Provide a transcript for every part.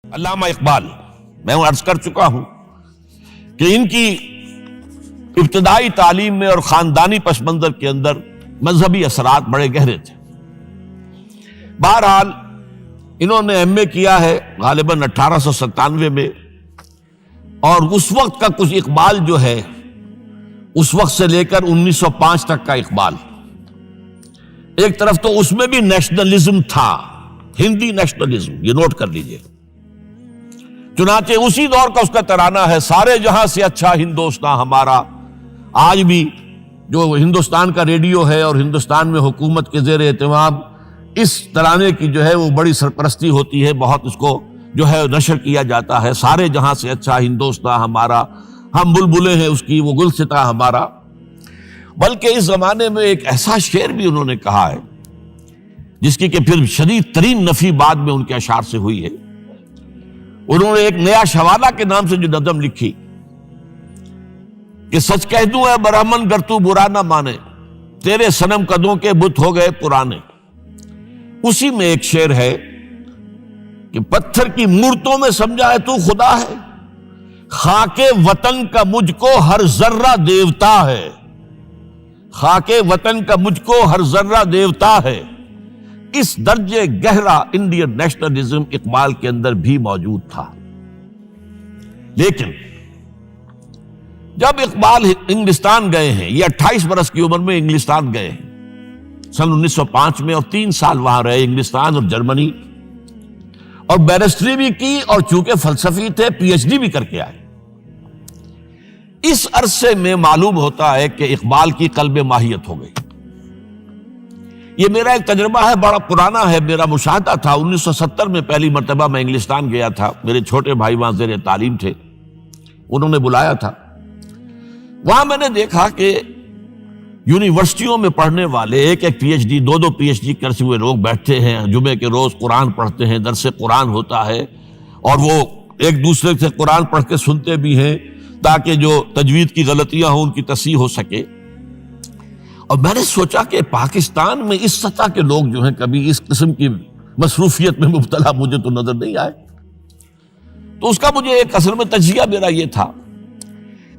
علامہ اقبال، میں عرض کر چکا ہوں کہ ان کی ابتدائی تعلیم میں اور خاندانی پس منظر کے اندر مذہبی اثرات بڑے گہرے تھے۔ بہرحال انہوں نے ایم اے کیا ہے غالباً 1897 میں، اور اس وقت کا کچھ اقبال جو ہے اس وقت سے لے کر 1905 تک کا اقبال، ایک طرف تو اس میں بھی نیشنلزم تھا، ہندی نیشنلزم، یہ نوٹ کر لیجئے۔ چنانچہ اسی دور کا اس کا ترانہ ہے، سارے جہاں سے اچھا ہندوستان ہمارا۔ آج بھی جو ہندوستان کا ریڈیو ہے اور ہندوستان میں حکومت کے زیر اہتمام اس ترانے کی جو ہے وہ بڑی سرپرستی ہوتی ہے، بہت اس کو جو ہے نشر کیا جاتا ہے، سارے جہاں سے اچھا ہندوستان ہمارا، ہم بلبلیں ہیں اس کی، وہ گلستاں ہمارا۔ بلکہ اس زمانے میں ایک ایسا شعر بھی انہوں نے کہا ہے جس کی کہ پھر شدید ترین نفی بعد میں ان کے اشعار سے ہوئی ہے۔ انہوں نے ایک نیا شوالہ کے نام سے جو نظم لکھی کہ سچ کہہ دوں اے برہمن گر تو برا نہ مانے، تیرے صنم قدوں کے بت ہو گئے پرانے۔ اسی میں ایک شعر ہے کہ پتھر کی مورتوں میں سمجھا ہے تو خدا ہے، خاک وطن کا مجھ کو ہر ذرہ دیوتا ہے، خاک وطن کا مجھ کو ہر ذرہ دیوتا ہے۔ اس درجے گہرا انڈین نیشنلزم اقبال کے اندر بھی موجود تھا۔ لیکن جب اقبال انگلستان گئے ہیں، یہ 28 برس کی عمر میں انگلستان گئے ہیں سن 1905 میں، اور 3 سال وہاں رہے، انگلستان اور جرمنی، اور بیرسٹری بھی کی، اور چونکہ فلسفی تھے پی ایچ ڈی بھی کر کے آئے۔ اس عرصے میں معلوم ہوتا ہے کہ اقبال کی قلب ماہیت ہو گئی۔ یہ میرا ایک تجربہ ہے، بڑا پرانا ہے، میرا مشاہدہ تھا۔ 1970 میں پہلی مرتبہ میں انگلستان گیا تھا، میرے چھوٹے بھائی وہاں زیر تعلیم تھے، انہوں نے بلایا تھا۔ وہاں میں نے دیکھا کہ یونیورسٹیوں میں پڑھنے والے ایک P H D, 2 P H D کرتے ہوئے لوگ بیٹھتے ہیں، جمعے کے روز قرآن پڑھتے ہیں، درس قرآن ہوتا ہے، اور وہ ایک دوسرے سے قرآن پڑھ کے سنتے بھی ہیں تاکہ جو تجوید کی غلطیاں ہوں ان کی تصحیح ہو سکے۔ اور میں نے سوچا کہ پاکستان میں اس سطح کے لوگ جو ہیں کبھی اس قسم کی مصروفیت میں مبتلا مجھے تو نظر نہیں آئے۔ تو اس کا مجھے ایک اصل میں تجزیہ میرا یہ تھا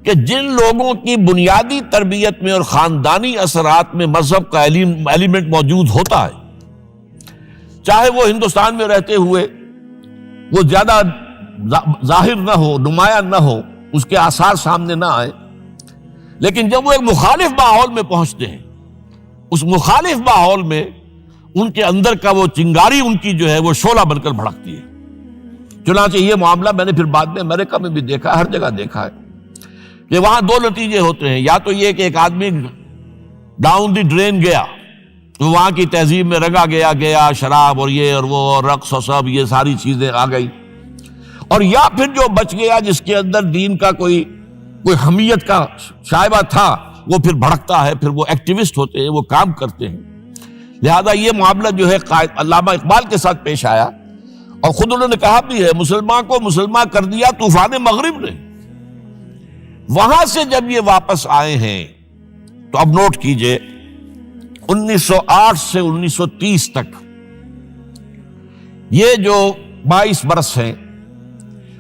کہ جن لوگوں کی بنیادی تربیت میں اور خاندانی اثرات میں مذہب کا ایلیمنٹ موجود ہوتا ہے، چاہے وہ ہندوستان میں رہتے ہوئے وہ زیادہ ظاہر نہ ہو، نمایاں نہ ہو، اس کے آثار سامنے نہ آئے، لیکن جب وہ ایک مخالف ماحول میں پہنچتے ہیں، اس مخالف ماحول میں ان کے اندر کا وہ چنگاری ان کی جو ہے وہ شعلہ بن کر بھڑکتی ہے۔ چنانچہ یہ معاملہ میں نے پھر بعد میں امریکہ میں بھی دیکھا، ہر جگہ دیکھا ہے کہ وہاں 2 نتیجے ہوتے ہیں، یا تو یہ کہ ایک آدمی ڈاؤن دی ڈرین گیا، تو وہاں کی تہذیب میں رنگا گیا شراب اور یہ اور وہ اور رقص اور سب یہ ساری چیزیں آ گئی، اور یا پھر جو بچ گیا جس کے اندر دین کا کوئی حمیت کا شائبہ تھا، وہ پھر بھڑکتا ہے، پھر وہ ایکٹیوسٹ ہوتے ہیں، وہ کام کرتے ہیں۔ لہذا یہ معاملہ جو ہے علامہ اقبال کے ساتھ پیش آیا، اور خود انہوں نے کہا بھی ہے، مسلمان کو مسلمان کر دیا طوفان مغرب نے۔ وہاں سے جب یہ واپس آئے ہیں تو اب نوٹ کیجئے 1908 سے 1930 تک یہ جو 22 برس ہیں،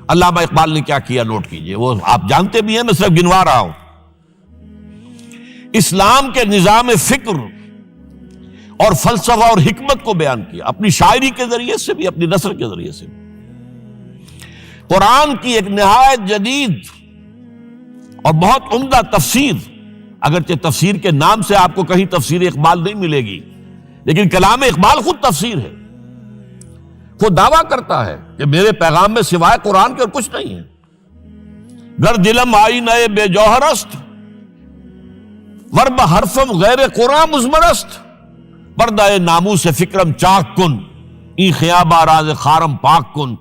علامہ اقبال نے کیا کیا نوٹ کیجئے، وہ آپ جانتے بھی ہیں، میں صرف گنوا رہا ہوں۔ اسلام کے نظام فکر اور فلسفہ اور حکمت کو بیان کیا، اپنی شاعری کے ذریعے سے بھی، اپنی نثر کے ذریعے سے بھی۔ قرآن کی ایک نہایت جدید اور بہت عمدہ تفسیر، اگرچہ تفسیر کے نام سے آپ کو کہیں تفسیر اقبال نہیں ملے گی، لیکن کلام اقبال خود تفسیر ہے، خود دعویٰ کرتا ہے کہ میرے پیغام میں سوائے قرآن کے اور کچھ نہیں ہے۔ گر دلم آئی نئے بے جوہر است، ورب حرفم غیر قرآن مزمرست، پردہ ناموس فکرم چاک کن، ای خیابہ راز خارم پاک کن۔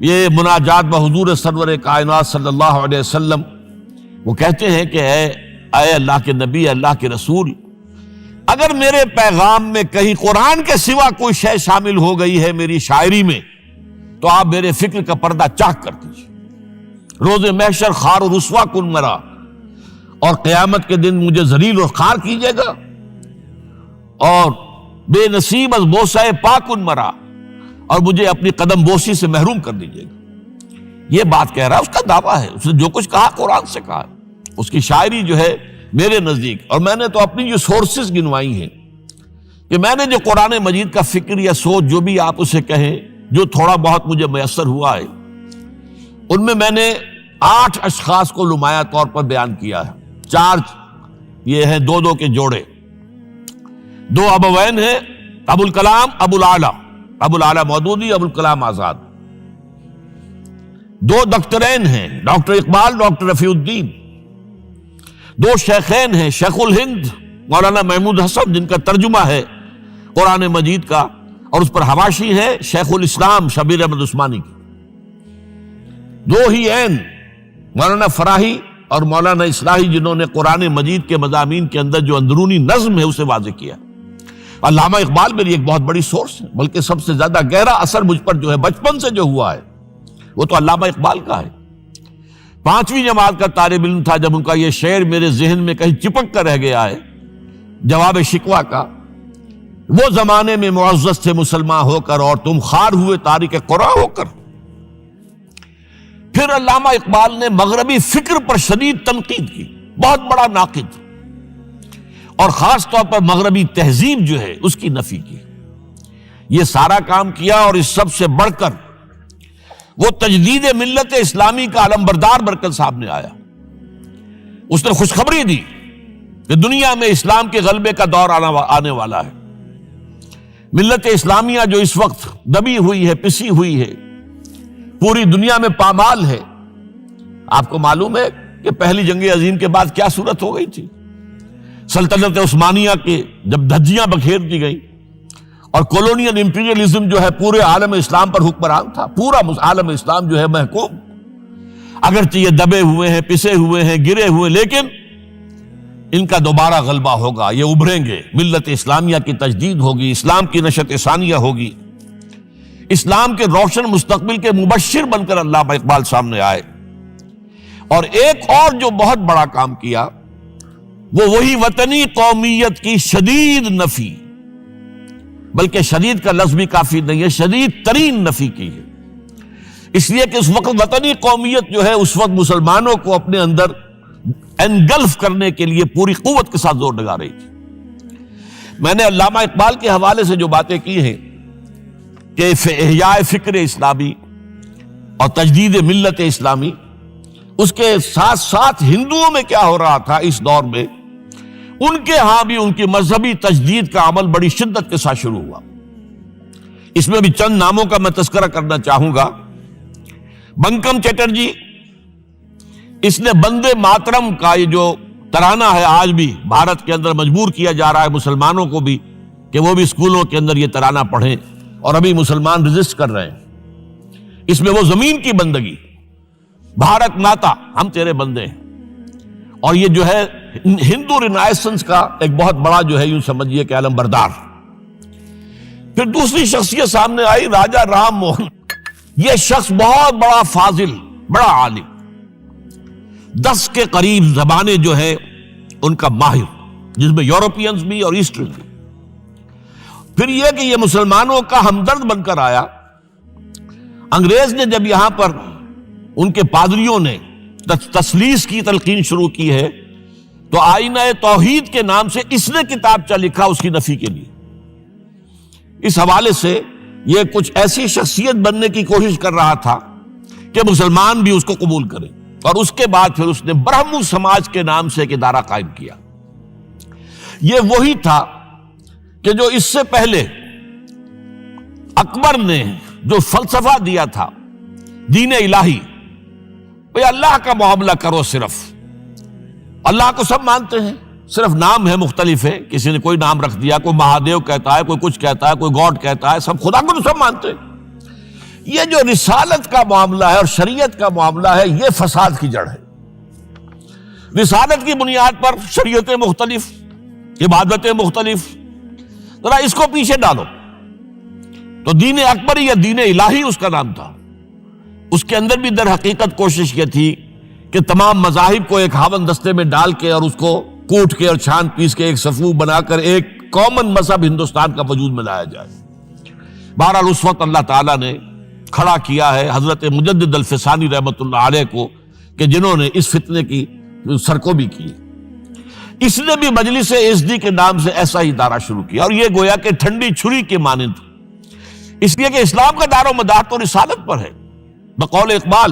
یہ مناجات بحضور سرور کائنات صلی اللہ علیہ وسلم، وہ کہتے ہیں کہ اے اللہ کے نبی، اللہ کے رسول، اگر میرے پیغام میں کہیں قرآن کے سوا کوئی شے شامل ہو گئی ہے میری شاعری میں، تو آپ میرے فکر کا پردہ چاک کر دیجیے۔ روز محشر خار و رسوا کن مرا، اور قیامت کے دن مجھے ذلیل اور خوار کیجیے گا، اور بے نصیب از بوسہ پاک کن مرا، اور مجھے اپنی قدم بوسی سے محروم کر دیجیے گا. یہ بات کہہ رہا ہے، اس کا دعویٰ ہے، اس نے جو کچھ کہا قرآن سے کہا. اس کی شاعری جو ہے میرے نزدیک، اور میں نے تو اپنی جو سورسز گنوائی ہیں کہ میں نے جو قرآن مجید کا فکر یا سوچ جو بھی آپ اسے کہیں، جو تھوڑا بہت مجھے میسر ہوا ہے، ان میں نے 8 اشخاص کو نمایاں طور پر بیان کیا ہے. 4 یہ ہیں 2 کے جوڑے. 2 ابوین ہیں، ابو الکلام ابو العلا مودودی، ابو الکلام آزاد. 2 دکترین ہیں، ڈاکٹر اقبال، ڈاکٹر رفیع الدین. 2 شیخین ہیں، شیخ الہند مولانا محمود حسن، جن کا ترجمہ ہے قرآن مجید کا، اور اس پر حواشی ہے شیخ الاسلام شبیر احمد عثمانی کی. 2 ہی عین مولانا فراہی اور مولانا اصلاحی، جنہوں نے قرآن مجید کے مضامین کے اندر جو اندرونی نظم ہے اسے واضح کیا. علامہ اقبال میری ایک بہت بڑی سورس ہے، بلکہ سب سے زیادہ گہرا اثر مجھ پر جو ہے بچپن سے جو ہوا ہے وہ تو علامہ اقبال کا ہے. 5ویں جماعت کا طالب علم تھا جب ان کا یہ شعر میرے ذہن میں کہیں چپک کر رہ گیا ہے، جواب شکوہ کا: وہ زمانے میں معزز تھے مسلمان ہو کر، اور تم خار ہوئے تارک قرآن ہو کر. پھر علامہ اقبال نے مغربی فکر پر شدید تنقید کی، بہت بڑا ناقد، اور خاص طور پر مغربی تہذیب جو ہے اس کی نفی کی. یہ سارا کام کیا، اور اس سب سے بڑھ کر وہ تجدید ملت اسلامی کا علمبردار بن کر سامنے آیا. اس نے خوشخبری دی کہ دنیا میں اسلام کے غلبے کا دور آنے والا ہے. ملت اسلامیہ جو اس وقت دبی ہوئی ہے، پسی ہوئی ہے، پوری دنیا میں پامال ہے. آپ کو معلوم ہے کہ پہلی جنگ عظیم کے بعد کیا صورت ہو گئی تھی. سلطنت عثمانیہ کے جب دھجیاں بکھیر دی گئیں، اور کولونیل امپیریلزم جو ہے پورے عالم اسلام پر حکمران تھا، پورا عالم اسلام جو ہے محکوم. اگرچہ یہ دبے ہوئے ہیں، پسے ہوئے ہیں، گرے ہوئے، لیکن ان کا دوبارہ غلبہ ہوگا، یہ ابھریں گے. ملت اسلامیہ کی تجدید ہوگی، اسلام کی نشأت ثانیہ ہوگی. اسلام کے روشن مستقبل کے مبشر بن کر علامہ اقبال سامنے آئے. اور ایک اور جو بہت بڑا کام کیا وہ وہی وطنی قومیت کی شدید نفی، بلکہ شدید کا لفظ بھی کافی نہیں ہے، شدید ترین نفی کی ہے. اس لیے کہ اس وقت وطنی قومیت جو ہے اس وقت مسلمانوں کو اپنے اندر انگلف کرنے کے لیے پوری قوت کے ساتھ زور لگا رہی تھی. میں نے علامہ اقبال کے حوالے سے جو باتیں کی ہیں کہ احیاء فکر اسلامی اور تجدید ملت اسلامی، اس کے ساتھ ساتھ ہندوؤں میں کیا ہو رہا تھا اس دور میں، ان کے ہاں بھی ان کی مذہبی تجدید کا عمل بڑی شدت کے ساتھ شروع ہوا. اس میں بھی چند ناموں کا میں تذکرہ کرنا چاہوں گا. بنکم چٹرجی، اس نے بندے ماترم کا یہ جو ترانہ ہے آج بھی بھارت کے اندر مجبور کیا جا رہا ہے مسلمانوں کو بھی کہ وہ بھی اسکولوں کے اندر یہ ترانہ پڑھیں، اور ابھی مسلمان رجسٹ کر رہے ہیں. اس میں وہ زمین کی بندگی، بھارت ماتا ہم تیرے بندے ہیں، اور یہ جو ہے ہندو رینائسنس کا ایک بہت بڑا جو ہے یوں سمجھیے کہ علم بردار. پھر دوسری شخصیت سامنے آئی، راجہ رام موہن. یہ شخص بہت بڑا فاضل، بڑا عالم، 10 کے قریب زبانیں جو ہے ان کا ماہر، جس میں یورپینز بھی اور ایسٹرن بھی. پھر یہ کہ یہ مسلمانوں کا ہمدرد بن کر آیا. انگریز نے جب یہاں پر ان کے پادریوں نے تثلیث کی تلقین شروع کی ہے تو آئینہ توحید کے نام سے اس نے کتابچہ لکھا اس کی نفی کے لیے. اس حوالے سے یہ کچھ ایسی شخصیت بننے کی کوشش کر رہا تھا کہ مسلمان بھی اس کو قبول کریں، اور اس کے بعد پھر اس نے برہمو سماج کے نام سے ایک ادارہ قائم کیا. یہ وہی تھا کہ جو اس سے پہلے اکبر نے جو فلسفہ دیا تھا دین الہی، بھئی اللہ کا معاملہ کرو، صرف اللہ کو سب مانتے ہیں، صرف نام ہے مختلف ہے، کسی نے کوئی نام رکھ دیا، کوئی مہادیو کہتا ہے، کوئی کچھ کہتا ہے، کوئی گاڈ کہتا ہے، سب خدا کو تو سب مانتے ہیں. یہ جو رسالت کا معاملہ ہے اور شریعت کا معاملہ ہے، یہ فساد کی جڑ ہے. رسالت کی بنیاد پر شریعتیں مختلف، عبادتیں مختلف، ذرا اس کو پیچھے ڈالو. تو دین اکبری یا دین الہی اس کا نام تھا. اس کے اندر بھی در حقیقت کوشش یہ تھی کہ تمام مذاہب کو ایک ہاون دستے میں ڈال کے اور اس کو کوٹ کے اور چھان پیس کے ایک صفوف بنا کر ایک کامن مذہب ہندوستان کا وجود میں لایا جائے. بہرحال اس وقت اللہ تعالیٰ نے کھڑا کیا ہے حضرت مجدد الفسانی رحمۃ اللہ علیہ کو کہ جنہوں نے اس فتنے کی سرکوبی کی۔ اس نے بھی مجلس ایزدی کے نام سے ایسا ہی ادارہ شروع کیا، اور یہ گویا کہ ٹھنڈی چھری کے مانند، اس لیے کہ اسلام کا دار و مدار تو رسالت پر ہے۔ بقول اقبال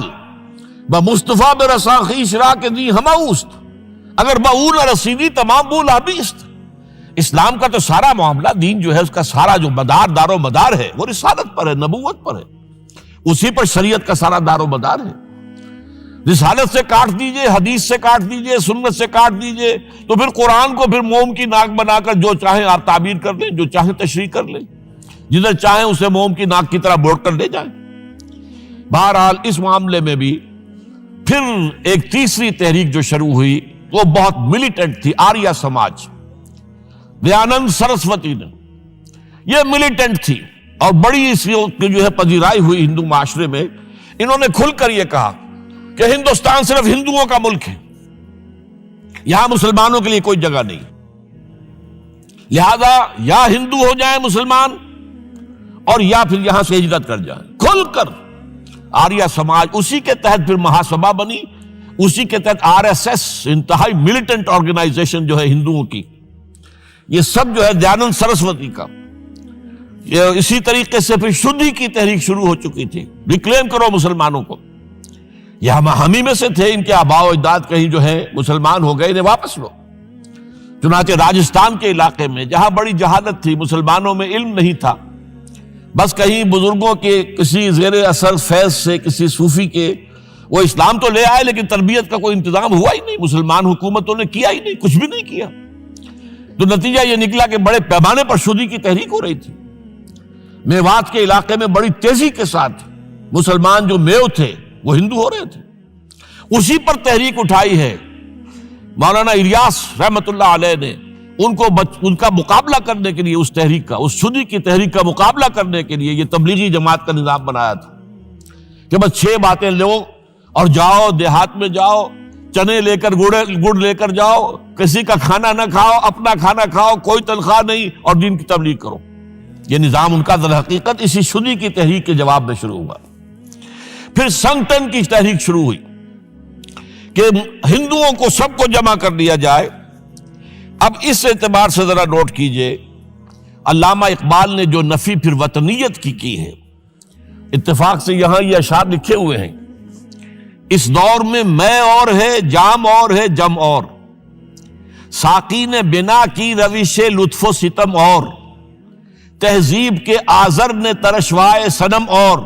بمصطفیٰ برساں خویش را کے دی ہماؤست، اگر باؤ نہ رسیدی تمام بولا بیست۔ اسلام کا تو سارا معاملہ، دین جو ہے اس کا سارا جو دار و مدار ہے وہ رسالت پر ہے، نبوت پر ہے، اسی پر شریعت کا سارا دار و مدار ہے۔ رسالت سے کاٹ دیجئے، حدیث سے کاٹ دیجئے، سنت سے کاٹ دیجئے، تو پھر قرآن کو پھر موم کی ناک بنا کر جو چاہیں آپ تعبیر کر لیں، جو چاہیں تشریح کر لیں، جدھر چاہیں اسے موم کی ناک کی طرح بوڑ کر لے جائیں۔ بہرحال اس معاملے میں بھی پھر ایک تیسری تحریک جو شروع ہوئی وہ بہت ملیٹنٹ تھی، آریہ سماج، دیانند سرسوتی نے، یہ ملیٹنٹ تھی اور بڑی اس کی جو ہے پذیرائی ہوئی ہندو معاشرے میں۔ انہوں نے کھل کر یہ کہا کہ ہندوستان صرف ہندوؤں کا ملک ہے، یہاں مسلمانوں کے لیے کوئی جگہ نہیں، لہذا یا ہندو ہو جائیں مسلمان اور یا پھر یہاں سے ہجرت کر جائیں۔ کھل کر آریہ سماج، اسی کے تحت پھر مہاسبھا بنی، اسی کے تحت RSS، انتہائی ملیٹنٹ آرگنائزیشن جو ہے ہندوؤں کی، یہ سب جو ہے دیانند سرسوتی کا۔ یہ اسی طریقے سے پھر شدھی کی تحریک شروع ہو چکی تھی، ریکلیم کرو مسلمانوں کو، یہ ہم ہی میں سے تھے، ان کے آباء و اجداد کہیں جو ہے مسلمان ہو گئے، انہیں واپس لو۔ چنانچہ راجستھان کے علاقے میں جہاں بڑی جہالت تھی، مسلمانوں میں علم نہیں تھا، بس کہیں بزرگوں کے کسی زیر اثر فیض سے، کسی صوفی کے وہ اسلام تو لے آئے لیکن تربیت کا کوئی انتظام ہوا ہی نہیں، مسلمان حکومتوں نے کیا ہی نہیں، کچھ بھی نہیں کیا۔ تو نتیجہ یہ نکلا کہ بڑے پیمانے پر شدھی کی تحریک ہو رہی تھی۔ میوات کے علاقے میں بڑی تیزی کے ساتھ مسلمان جو میو تھے وہ ہندو ہو رہے تھے، اسی پر تحریک اٹھائی ہے مولانا الیاس رحمۃ اللہ علیہ نے۔ ان کا مقابلہ کرنے کے لیے، اس تحریک کا، اس شدھی کی تحریک کا مقابلہ کرنے کے لیے یہ تبلیغی جماعت کا نظام بنایا تھا کہ بس 6 باتیں لو اور جاؤ، دیہات میں جاؤ، چنے لے کر گڑ لے کر جاؤ، کسی کا کھانا نہ کھاؤ، اپنا کھانا کھاؤ، کوئی تنخواہ نہیں، اور دین کی تبلیغ کرو۔ یہ نظام ان کا در حقیقت اسی شدھی کی تحریک کے جواب میں شروع ہوا۔ پھر سنگٹن کی تحریک شروع ہوئی کہ ہندوؤں کو سب کو جمع کر دیا جائے۔ اب اس اعتبار سے ذرا نوٹ کیجئے، علامہ اقبال نے جو نفی پھر وطنیت کی ہے، اتفاق سے یہاں یہ اشعار لکھے ہوئے ہیں: اس دور میں میں اور ہے، جام اور ہے، جم اور، ساقی نے بنا کی روش لطف و ستم اور، تہذیب کے آزر نے ترشوائے صنم اور،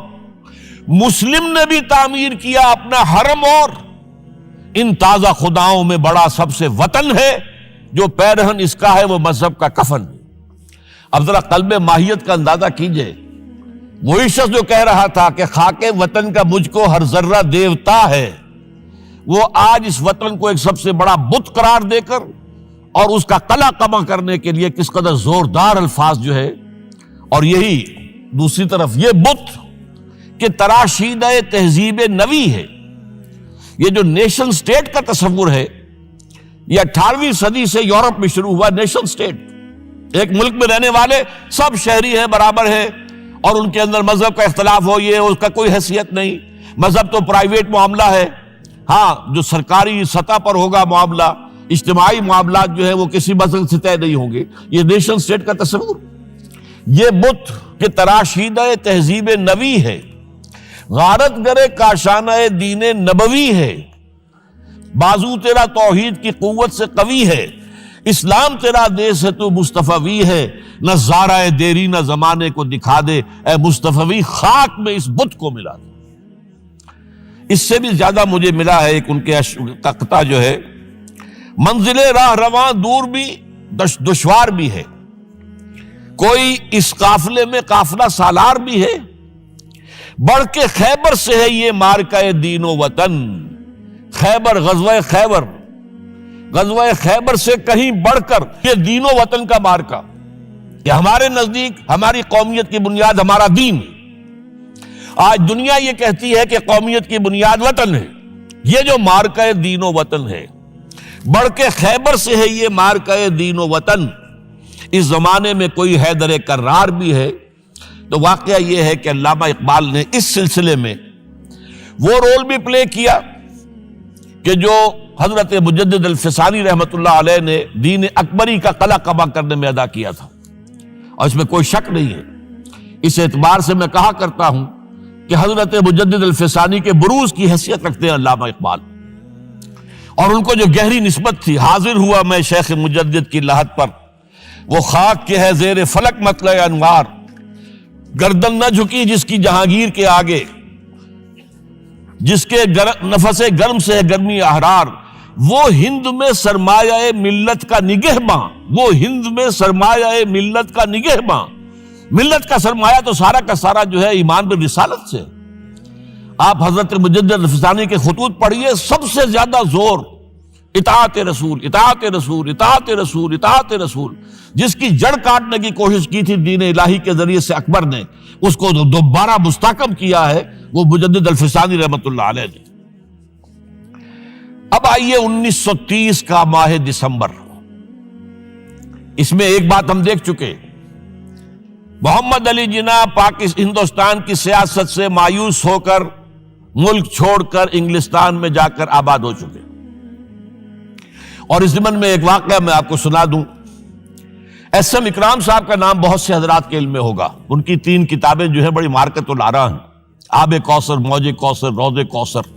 مسلم نے بھی تعمیر کیا اپنا حرم اور، ان تازہ خداؤں میں بڑا سب سے وطن ہے، جو پیرہن اس کا ہے وہ مذہب کا کفن۔ اب ذرا قلب ماہیت کا اندازہ کیجئے، وہی شخص جو کہہ رہا تھا کہ خاک وطن کا مجھ کو ہر ذرہ دیوتا ہے، وہ آج اس وطن کو ایک سب سے بڑا بت قرار دے کر اور اس کا قلع کما کرنے کے لیے کس قدر زوردار الفاظ جو ہے، اور یہی دوسری طرف یہ بت کہ تراشیدہ تہذیب نوی ہے۔ یہ جو نیشن سٹیٹ کا تصور ہے، یہ 18ویں صدی سے یورپ میں شروع ہوا۔ نیشن سٹیٹ، ایک ملک میں رہنے والے سب شہری ہیں، برابر ہیں، اور ان کے اندر مذہب کا اختلاف ہو، یہ اس کا کوئی حیثیت نہیں، مذہب تو پرائیویٹ معاملہ ہے، ہاں جو سرکاری سطح پر ہوگا معاملہ، اجتماعی معاملات جو ہے وہ کسی مذہب سے طے نہیں ہوں گے۔ یہ نیشن سٹیٹ کا تصور، یہ بت کہ تراشیدہ تہذیب نوی ہے، غارت گرے کاشانہ دین نبوی ہے، بازو تیرا توحید کی قوت سے قوی ہے، اسلام تیرا دیس ہے تو مصطفی ہے، نہ زارہ دیری نہ زمانے کو دکھا دے، اے مصطفی خاک میں اس بت کو ملا دے۔ اس سے بھی زیادہ مجھے ملا ہے ایک ان کے قطعہ جو ہے: منزل راہ رواں دور بھی دشوار بھی ہے، کوئی اس قافلے میں قافلہ سالار بھی ہے، بڑھ کے خیبر سے ہے یہ مارکہ دین و وطن۔ خیبر، غزوہ خیبر سے کہیں بڑھ کر یہ دین و وطن کا مارکہ، کہ ہمارے نزدیک ہماری قومیت کی بنیاد ہمارا دین۔ آج دنیا یہ کہتی ہے کہ قومیت کی بنیاد وطن ہے، یہ جو مارکہ دین و وطن ہے، بڑھ کے خیبر سے ہے یہ مارکہ دین و وطن۔ اس زمانے میں کوئی حیدر کرار بھی ہے، تو واقعہ یہ ہے کہ علامہ اقبال نے اس سلسلے میں وہ رول بھی پلے کیا کہ جو حضرت مجدد الفسانی رحمۃ اللہ علیہ نے دین اکبری کا قلع قبا کرنے میں ادا کیا تھا، اور اس میں کوئی شک نہیں ہے۔ اس اعتبار سے میں کہا کرتا ہوں کہ حضرت مجدد الفسانی کے بروز کی حیثیت رکھتے ہیں علامہ اقبال، اور ان کو جو گہری نسبت تھی، حاضر ہوا میں شیخ مجدد کی لحد پر، وہ خاک کے ہے زیر فلک مطلع انوار، گردن نہ جھکی جس کی جہانگیر کے آگے، جس کے نفس گرم سے ہے گرمی احرار، وہ ہند میں سرمایہ ملت کا نگہباں، وہ ہند میں سرمایہ ملت کا نگہباں۔ ملت کا سرمایہ تو سارا کا سارا جو ہے ایمان بالرسالت سے۔ آپ حضرت مجدد الفسانی کے خطوط پڑھیے، سب سے زیادہ زور اطاعت رسول، اطاعت رسول، اطاعت رسول، اطاعت رسول۔ جس کی جڑ کاٹنے کی کوشش کی تھی دین الہی کے ذریعے سے اکبر نے، اس کو دوبارہ مستحکم کیا ہے وہ مجدد الفسانی رحمۃ اللہ علیہ نے۔ اب آئیے 1930 کا ماہ دسمبر، اس میں ایک بات ہم دیکھ چکے، محمد علی جناح ہندوستان کی سیاست سے مایوس ہو کر ملک چھوڑ کر انگلستان میں جا کر آباد ہو چکے۔ اور اس ضمن میں ایک واقعہ میں آپ کو سنا دوں۔ ایس ایم اکرام صاحب کا نام بہت سے حضرات کے علم میں ہوگا، ان کی 3 کتابیں جو ہیں بڑی مارکت الآراء ہیں، آب کوثر، موج کوثر، روض کوثر۔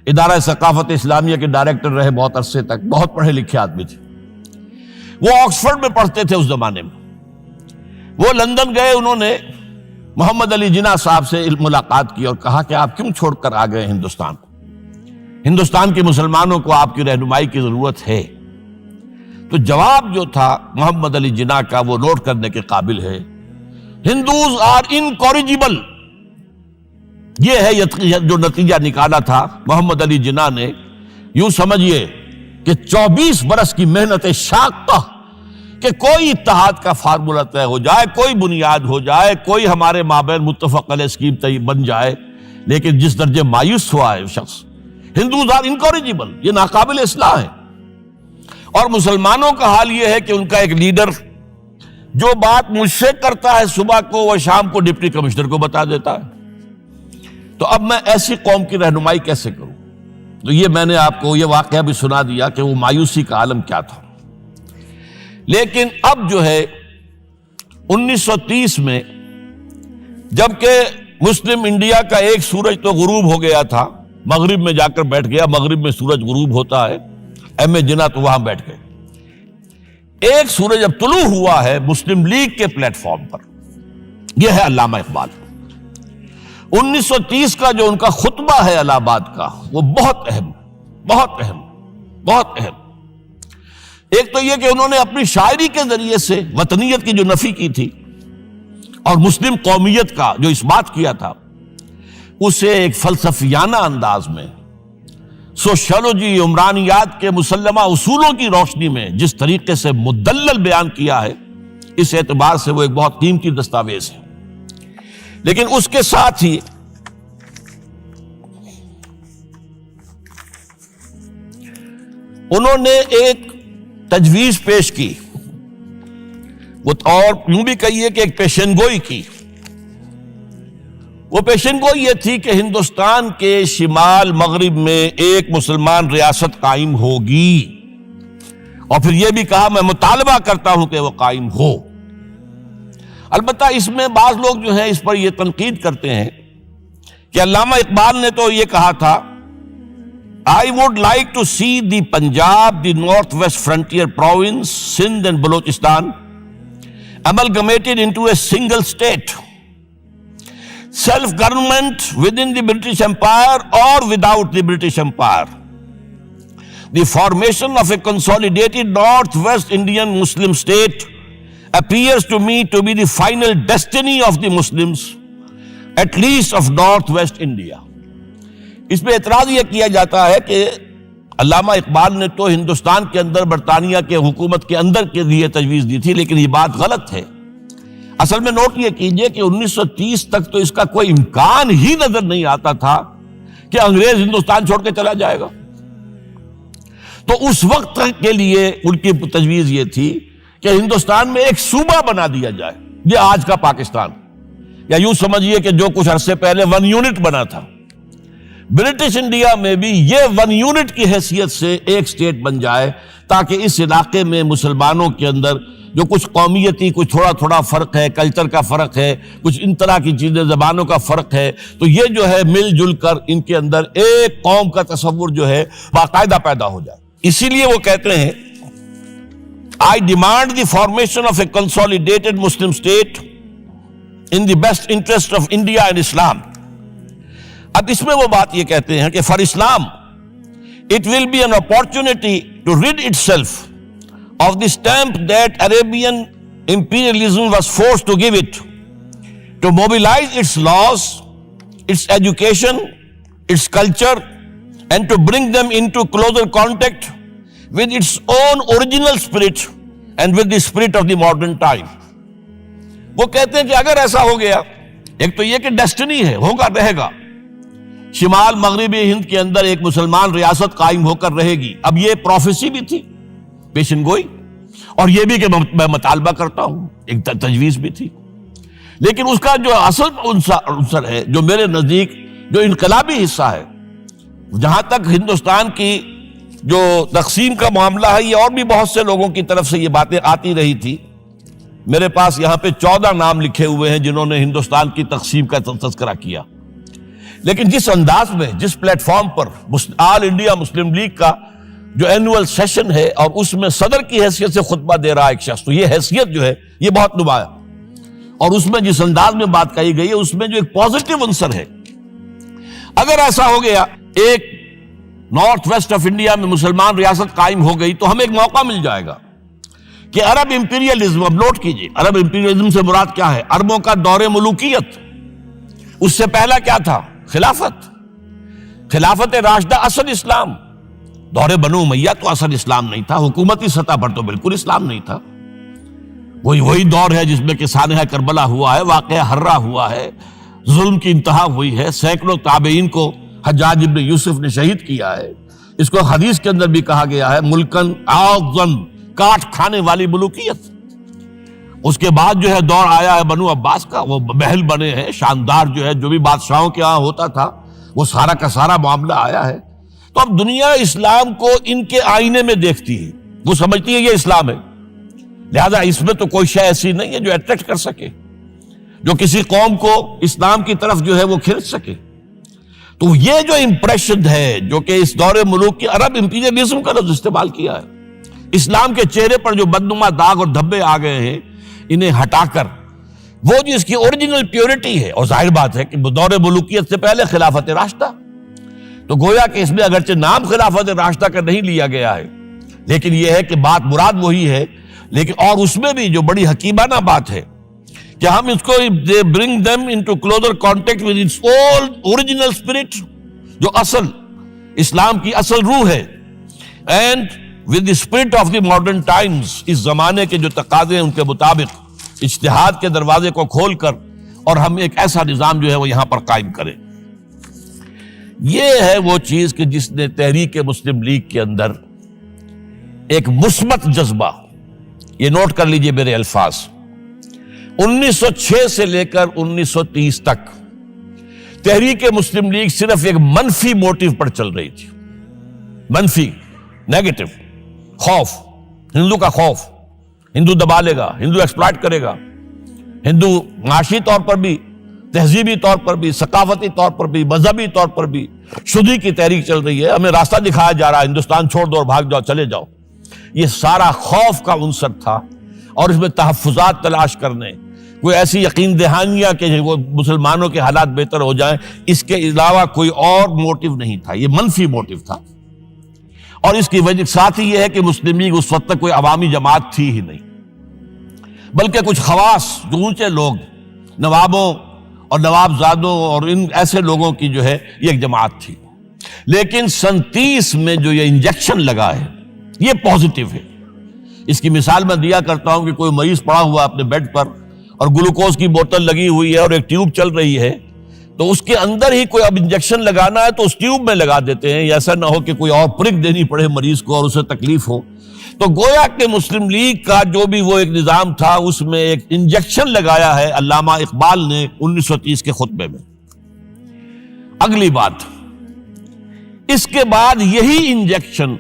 ادارہ ثقافت اسلامیہ کے ڈائریکٹر رہے بہت عرصے تک، بہت پڑھے لکھے آدمی تھے۔ وہ آکسفورڈ میں پڑھتے تھے اس زمانے میں۔ وہ لندن گئے، انہوں نے محمد علی جناح صاحب سے ملاقات کی اور کہا کہ آپ کیوں چھوڑ کر آ گئے ہندوستان؟ ہندوستان کے مسلمانوں کو آپ کی رہنمائی کی ضرورت ہے۔ تو جواب جو تھا محمد علی جناح کا وہ نوٹ کرنے کے قابل ہے۔ ہندوز آر انکوریجیبل، یہ ہے جو نتیجہ نکالا تھا محمد علی جناح نے۔ یوں سمجھیے کہ 24 برس کی محنت شاقہ کہ کوئی اتحاد کا فارمولہ طے ہو جائے، کوئی بنیاد ہو جائے، کوئی ہمارے مابین متفق علیہ اسکیم بن جائے، لیکن جس درجے مایوس ہوا ہے شخص، ہندوز آر انکوریجیبل، یہ ناقابل اصلاح ہے۔ اور مسلمانوں کا حال یہ ہے کہ ان کا ایک لیڈر جو بات مجھ سے کرتا ہے صبح کو، وہ شام کو ڈپٹی کمشنر کو بتا دیتا ہے۔ تو اب میں ایسی قوم کی رہنمائی کیسے کروں؟ تو یہ میں نے آپ کو یہ واقعہ بھی سنا دیا کہ وہ مایوسی کا عالم کیا تھا۔ لیکن اب جو ہے 1930 میں، جبکہ مسلم انڈیا کا ایک سورج تو غروب ہو گیا تھا، مغرب میں جا کر بیٹھ گیا، مغرب میں سورج غروب ہوتا ہے، ایم اے جناح تو وہاں بیٹھ گئے۔ ایک سورج اب طلوع ہوا ہے مسلم لیگ کے پلیٹ فارم پر، یہ ہے علامہ اقبال۔ 1930 کا جو ان کا خطبہ ہے الہ آباد کا، وہ بہت اہم، بہت اہم، بہت اہم۔ ایک تو یہ کہ انہوں نے اپنی شاعری کے ذریعے سے وطنیت کی جو نفی کی تھی اور مسلم قومیت کا جو اس بات کیا تھا، اسے ایک فلسفیانہ انداز میں سوشیولوجی، عمرانیات کے مسلمہ اصولوں کی روشنی میں جس طریقے سے مدلل بیان کیا ہے، اس اعتبار سے وہ ایک بہت قیمتی دستاویز ہے۔ لیکن اس کے ساتھ ہی انہوں نے ایک تجویز پیش کی، اور یوں بھی کہیے کہ ایک پیشن گوئی کی۔ وہ پیشن گوئی یہ تھی کہ ہندوستان کے شمال مغرب میں ایک مسلمان ریاست قائم ہوگی، اور پھر یہ بھی کہا میں مطالبہ کرتا ہوں کہ وہ قائم ہو۔ البتہ اس میں بعض لوگ جو ہیں اس پر یہ تنقید کرتے ہیں کہ علامہ اقبال نے تو یہ کہا تھا I would like to see the Punjab, the Northwest Frontier Province, Sindh and Balochistan amalgamated into a single state. Self-government within the British Empire or without the British Empire. The formation of a consolidated Northwest Indian Muslim state appears to me to be the final destiny of the Muslims, at least of Northwest India. اس پہ اعتراض یہ کیا جاتا ہے کہ علامہ اقبال نے تو ہندوستان کے اندر برطانیہ کے حکومت کے اندر کے لیے تجویز دی تھی، لیکن یہ بات غلط ہے۔ اصل میں نوٹ یہ کیجئے کہ 1930 تک تو اس کا کوئی امکان ہی نظر نہیں آتا تھا کہ انگریز ہندوستان چھوڑ کے چلا جائے گا۔ تو اس وقت کے لیے ان کی تجویز یہ تھی کہ ہندوستان میں ایک صوبہ بنا دیا جائے، یہ آج کا پاکستان، یا یوں سمجھیے کہ جو کچھ عرصے پہلے 1 یونٹ بنا تھا، برٹش انڈیا میں بھی یہ 1 یونٹ کی حیثیت سے ایک سٹیٹ بن جائے، تاکہ اس علاقے میں مسلمانوں کے اندر جو کچھ قومیتی کچھ تھوڑا فرق ہے، کلچر کا فرق ہے، کچھ ان طرح کی چیزیں، زبانوں کا فرق ہے، تو یہ جو ہے مل جل کر ان کے اندر ایک قوم کا تصور جو ہے باقاعدہ پیدا ہو جائے۔ اسی لیے وہ کہتے ہیں I demand the formation of a consolidated Muslim state in the best interest of India and Islam۔ اب اس میں وہ بات یہ کہتے ہیں کہ for Islam it will be an opportunity to rid itself of the stamp that Arabian imperialism was forced to give it, to mobilize its laws, its education, its culture, and to bring them into closer contact with its own original spirit and with the spirit of the modern time۔ وہ کہتے ہیں کہ اگر ایسا ہو گیا، ایک تو یہ کہ ڈیسٹنی ہے، ہوگا، رہے گا، شمال مغربی ہند کے اندر ایک مسلمان ریاست قائم ہو کر رہے گی۔ اب یہ پروفیسی بھی تھی، پیشن گوئی، اور یہ بھی کہ میں مطالبہ کرتا ہوں، ایک تجویز بھی تھی، لیکن اس کا جو اصل عنصر ہے، جو میرے نزدیک جو انقلابی حصہ ہے، جہاں تک ہندوستان کی جو تقسیم کا معاملہ ہے، یہ اور بھی بہت سے لوگوں کی طرف سے یہ باتیں آتی رہی تھی۔ میرے پاس یہاں پہ 14 نام لکھے ہوئے ہیں جنہوں نے ہندوستان کی تقسیم کا تذکرہ کیا، لیکن جس انداز میں، جس پلیٹ فارم پر آل انڈیا مسلم لیگ کا جو اینول سیشن ہے اور اس میں صدر کی حیثیت سے خطبہ دے رہا ایک شخص، تو یہ حیثیت جو ہے یہ بہت نمایاں، اور اس میں جس انداز میں بات کہی گئی ہے اس میں جو ایک پازیٹیو عنصر ہے۔ اگر ایسا ہو گیا، ایک نارتھ ویسٹ آف انڈیا میں مسلمان ریاست قائم ہو گئی، تو ہمیں ایک موقع مل جائے گا کہ عرب امپیریلزم، اب نوٹ کیجئے، عرب امپیریلزم سے مراد کیا ہے؟ عربوں کا دور ملوکیت۔ اس سے پہلا کیا تھا؟ خلافت راشدہ، اصل اسلام۔ دور بنو امیہ تو اصل اسلام نہیں تھا، حکومتی سطح پر تو بالکل اسلام نہیں تھا۔ وہی دور ہے جس میں کہ سانحہ کربلا ہوا ہے، واقعہ ہرہ ہوا ہے، ظلم کی انتہا ہوئی ہے، سینکڑوں تابعین کو حجاج ابن یوسف نے شہید کیا ہے۔ اس کو حدیث کے اندر بھی کہا گیا ہے ملکن اعظم، کاٹ کھانے والی ملوکیت۔ اس کے بعد جو ہے دور آیا ہے بنو عباس کا، وہ محل بنے ہیں شاندار، جو ہے جو بھی بادشاہوں کے ہاں ہوتا تھا وہ سارا کا سارا معاملہ آیا ہے۔ تو اب دنیا اسلام کو ان کے آئینے میں دیکھتی ہے، وہ سمجھتی ہے یہ اسلام ہے، لہذا اس میں تو کوئی شے ایسی نہیں ہے جو اٹریکٹ کر سکے، جو کسی قوم کو اسلام کی طرف جو ہے وہ کھینچ سکے۔ تو یہ جو امپریشن ہے، جو کہ اس دور ملوک کی عرب امپیریلزم کا لفظ استعمال کیا ہے، اسلام کے چہرے پر جو بدنما داغ اور دھبے آ گئے ہیں، انہیں ہٹا کر وہ جو اس کی اوریجنل پیورٹی ہے، اور ظاہر بات ہے کہ دور ملوکیت سے پہلے خلافت راشدہ، تو گویا کہ اس میں اگرچہ نام خلافت راشدہ کا نہیں لیا گیا ہے، لیکن یہ ہے کہ بات مراد وہی ہے، لیکن اور اس میں بھی جو بڑی حکیمانہ بات ہے کہ ہم اس کو bring them into closer contact with its old original spirit، جو اصل اسلام کی اصل روح ہے، and with the spirit of the modern times، اس زمانے کے جو تقاضے ہیں ان کے مطابق اجتہاد کے دروازے کو کھول کر، اور ہم ایک ایسا نظام جو ہے وہ یہاں پر قائم کریں۔ یہ ہے وہ چیز کہ جس نے تحریک مسلم لیگ کے اندر ایک مثبت جذبہ، یہ نوٹ کر لیجئے میرے الفاظ، 1906 سے لے کر 1930 تک تحریک مسلم لیگ صرف ایک منفی موٹیو پر چل رہی تھی، منفی، نیگیٹو، خوف، ہندو کا خوف، ہندو دبا لے گا، ہندو ایکسپلائٹ کرے گا، ہندو معاشی طور پر بھی، تہذیبی طور پر بھی، ثقافتی طور پر بھی، مذہبی طور پر بھی شدی کی تحریک چل رہی ہے، ہمیں راستہ دکھایا جا رہا ہے، ہندوستان چھوڑ دو اور بھاگ جاؤ، چلے جاؤ۔ یہ سارا خوف کا عنصر تھا، اور اس میں تحفظات تلاش کرنے، کوئی ایسی یقین دہانیاں کہ وہ مسلمانوں کے حالات بہتر ہو جائیں، اس کے علاوہ کوئی اور موٹیو نہیں تھا، یہ منفی موٹیو تھا۔ اور اس کی وجہ ساتھ ہی یہ ہے کہ مسلم لیگ اس وقت تک کوئی عوامی جماعت تھی ہی نہیں، بلکہ کچھ خواص، جو اونچے لوگ، نوابوں اور نوابزادوں اور ان ایسے لوگوں کی جو ہے یہ ایک جماعت تھی۔ لیکن 37 میں جو یہ انجیکشن لگا ہے یہ پازیٹیو ہے۔ اس کی مثال میں دیا کرتا ہوں کہ کوئی مریض پڑا ہوا اپنے بیڈ پر اور گلوکوز کی بوتل لگی ہوئی ہے اور ایک ٹیوب چل رہی ہے، تو اس کے اندر ہی کوئی اب انجیکشن لگانا ہے تو اس ٹیوب میں لگا دیتے ہیں، ایسا نہ ہو کہ کوئی اور پرک دینی پڑے مریض کو اور اسے تکلیف ہو۔ تو گویا کہ مسلم لیگ کا جو بھی وہ ایک نظام تھا اس میں ایک انجیکشن لگایا ہے علامہ اقبال نے 1930 کے خطبے میں۔ اگلی بات، اس کے بعد یہی انجیکشن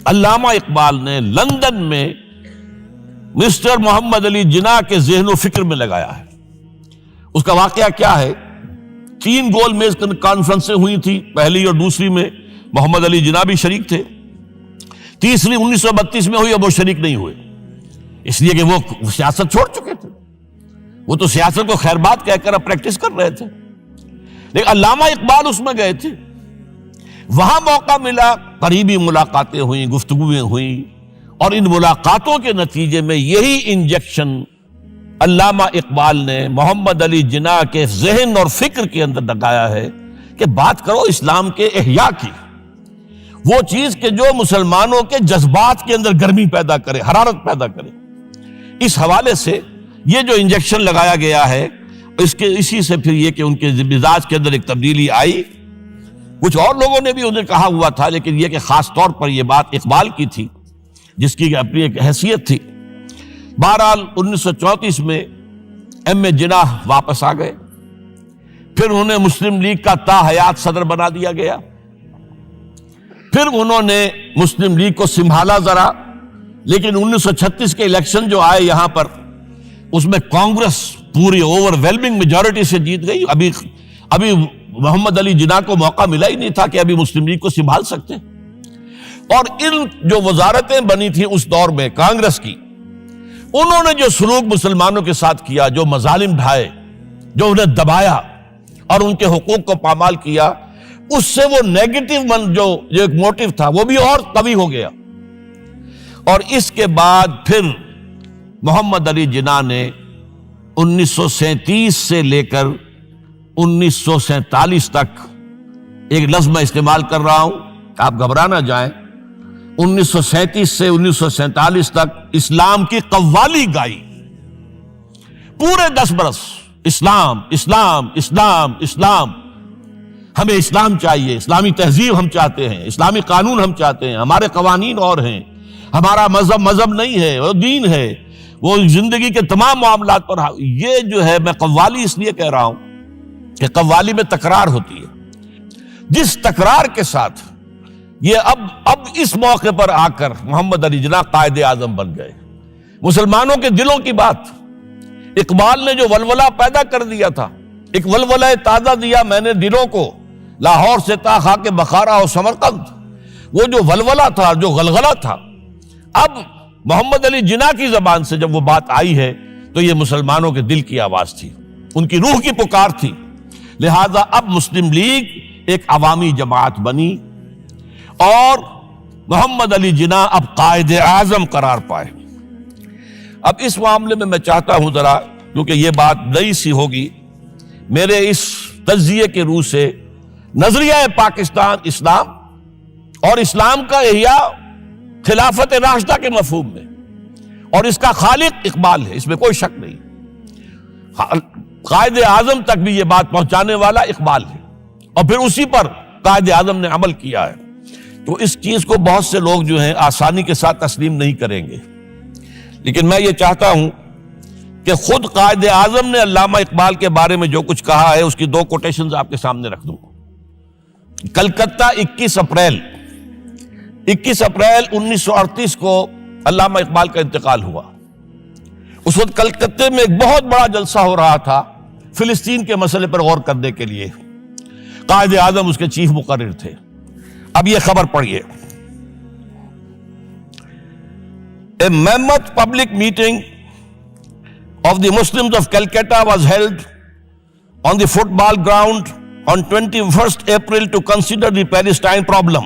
علامہ اقبال نے لندن میں مسٹر محمد علی جناح کے ذہن و فکر میں لگایا ہے۔ اس کا واقعہ کیا ہے؟ 3 گول میز کانفرنسیں ہوئی تھی، پہلی اور دوسری میں محمد علی جناح بھی شریک تھے، تیسری 1932 میں ہوئی، اب وہ شریک نہیں ہوئے، اس لیے کہ وہ سیاست چھوڑ چکے تھے، وہ تو سیاست کو خیر بات کہہ کر اب پریکٹس کر رہے تھے، لیکن علامہ اقبال اس میں گئے تھے، وہاں موقع ملا، قریبی ملاقاتیں ہوئیں، گفتگویں ہوئیں، اور ان ملاقاتوں کے نتیجے میں یہی انجیکشن علامہ اقبال نے محمد علی جناح کے ذہن اور فکر کے اندر لگایا ہے کہ بات کرو اسلام کے احیاء کی، وہ چیز کہ جو مسلمانوں کے جذبات کے اندر گرمی پیدا کرے، حرارت پیدا کرے۔ اس حوالے سے یہ جو انجیکشن لگایا گیا ہے، اسی سے پھر یہ کہ ان کے مزاج کے اندر ایک تبدیلی آئی۔ کچھ اور لوگوں نے بھی انہیں کہا ہوا تھا، لیکن یہ کہ خاص طور پر یہ بات اقبال کی تھی جس کی اپنی ایک حیثیت تھی۔ بہرحال 1934 میں ایم اے جناح واپس آ گئے، پھر انہیں مسلم لیگ کا تا حیات صدر بنا دیا گیا، پھر انہوں نے مسلم لیگ کو سنبھالا ذرا، لیکن 1936 کے الیکشن جو آئے یہاں پر، اس میں کانگریس پوری اوور ویلمنگ میجورٹی سے جیت گئی۔ ابھی محمد علی جناح کو موقع ملا ہی نہیں تھا کہ ابھی مسلم لیگ کو سنبھال سکتے، اور ان جو وزارتیں بنی تھیں اس دور میں کانگریس کی، انہوں نے جو سلوک مسلمانوں کے ساتھ کیا، جو مظالم ڈھائے، جو انہیں دبایا اور ان کے حقوق کو پامال کیا، اس سے وہ نیگیٹو جو ایک موٹیو تھا وہ بھی اور قوی ہو گیا۔ اور اس کے بعد پھر محمد علی جناح نے 1937 سے لے کر 1947 تک، ایک لفظ میں استعمال کر رہا ہوں، آپ گھبرا نہ جائیں، 1937 سے 1947 تک اسلام کی قوالی گائی، پورے 10 برس اسلام اسلام اسلام اسلام، ہمیں اسلام چاہیے، اسلامی تہذیب ہم چاہتے ہیں، اسلامی قانون ہم چاہتے ہیں، ہمارے قوانین اور ہیں، ہمارا مذہب نہیں ہے، وہ دین ہے، وہ زندگی کے تمام معاملات پر۔ یہ جو ہے میں قوالی اس لیے کہہ رہا ہوں کہ قوالی میں تکرار ہوتی ہے، جس تکرار کے ساتھ یہ اب اس موقع پر آ کر محمد علی جناح قائد اعظم بن گئے۔ مسلمانوں کے دلوں کی بات، اقبال نے جو ولولہ پیدا کر دیا تھا، ایک ولولہ تازہ دیا میں نے دلوں کو، لاہور سے تا خاک بخارا اور سمرقند، وہ جو ولولہ تھا، جو غلغلہ تھا، اب محمد علی جناح کی زبان سے جب وہ بات آئی ہے تو یہ مسلمانوں کے دل کی آواز تھی، ان کی روح کی پکار تھی۔ لہذا اب مسلم لیگ ایک عوامی جماعت بنی اور محمد علی جناح اب قائد اعظم قرار پائے۔ اب اس معاملے میں چاہتا ہوں ذرا، کیونکہ یہ بات نئی سی ہوگی، میرے اس تجزیے کے روح سے نظریہ پاکستان اسلام اور اسلام کا احیاء خلافت راشدہ کے مفہوم میں، اور اس کا خالق اقبال ہے، اس میں کوئی شک نہیں، قائد اعظم تک بھی یہ بات پہنچانے والا اقبال ہے، اور پھر اسی پر قائد اعظم نے عمل کیا ہے۔ تو اس چیز کو بہت سے لوگ جو ہیں آسانی کے ساتھ تسلیم نہیں کریں گے، لیکن میں یہ چاہتا ہوں کہ خود قائد اعظم نے علامہ اقبال کے بارے میں جو کچھ کہا ہے اس کی 2 کوٹیشنز آپ کے سامنے رکھ دوں۔ کلکتہ 21 اپریل 1938 کو علامہ اقبال کا انتقال ہوا۔ اس وقت کلکتہ میں ایک بہت بڑا جلسہ ہو رہا تھا فلسطین کے مسئلے پر غور کرنے کے لیے، قائد اعظم اس کے چیف مقرر تھے۔ اب یہ خبر پڑھیے، A mammoth public meeting of the Muslims of Calcutta was held on the football ground on 21st April to consider the Palestine problem.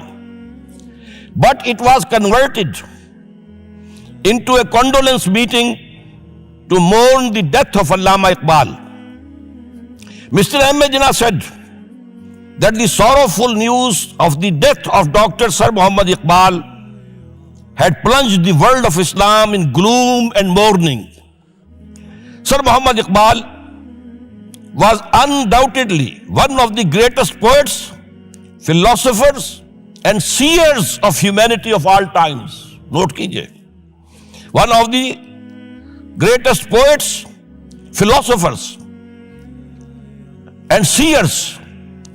But it was converted into a condolence meeting to mourn the death of Allama Iqbal. Mr. M. A. Jinnah said that the sorrowful news of the death of Dr. Sir Muhammad Iqbal had plunged the world of Islam in gloom and mourning. Sir Muhammad Iqbal was undoubtedly one of the greatest poets, philosophers and seers of humanity of all times. Note kijiye, one of the greatest poets, philosophers and seers,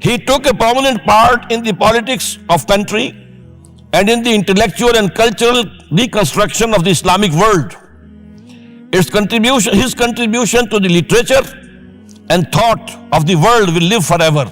He took a prominent part in the politics of country and in the intellectual and cultural reconstruction of the Islamic world. His contribution to the literature and thought of the world will live forever.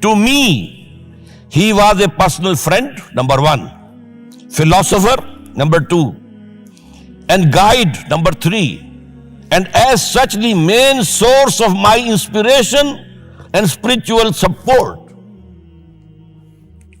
To me, he was a personal friend, number one, philosopher, number two, and guide, number three, and as such the main source of my inspiration and spiritual support.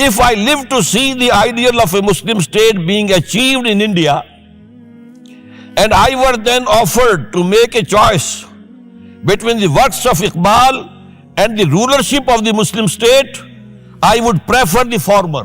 if I live to see the ideal of a Muslim state being achieved in India and I were then offered to make a choice between the works of Iqbal and the rulership of the Muslim state, I would prefer the former.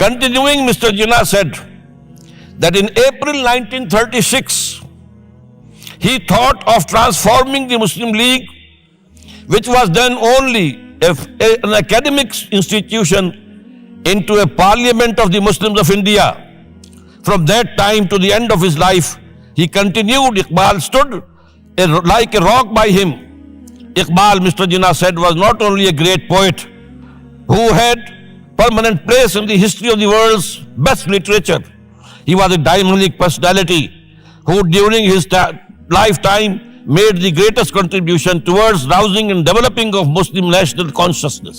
continuing, Mr. Jinnah said that in April 1936 he thought of transforming the Muslim League, which was then only an academic institution, into a parliament of the Muslims of India. From that time to the end of his life, he continued. Iqbal stood like a rock by him. Iqbal, Mr. Jinnah said, was not only a great poet who had permanent place in the history of the world's best literature, he was a dynamic personality who during his lifetime made the greatest contribution towards rousing and developing of Muslim national consciousness.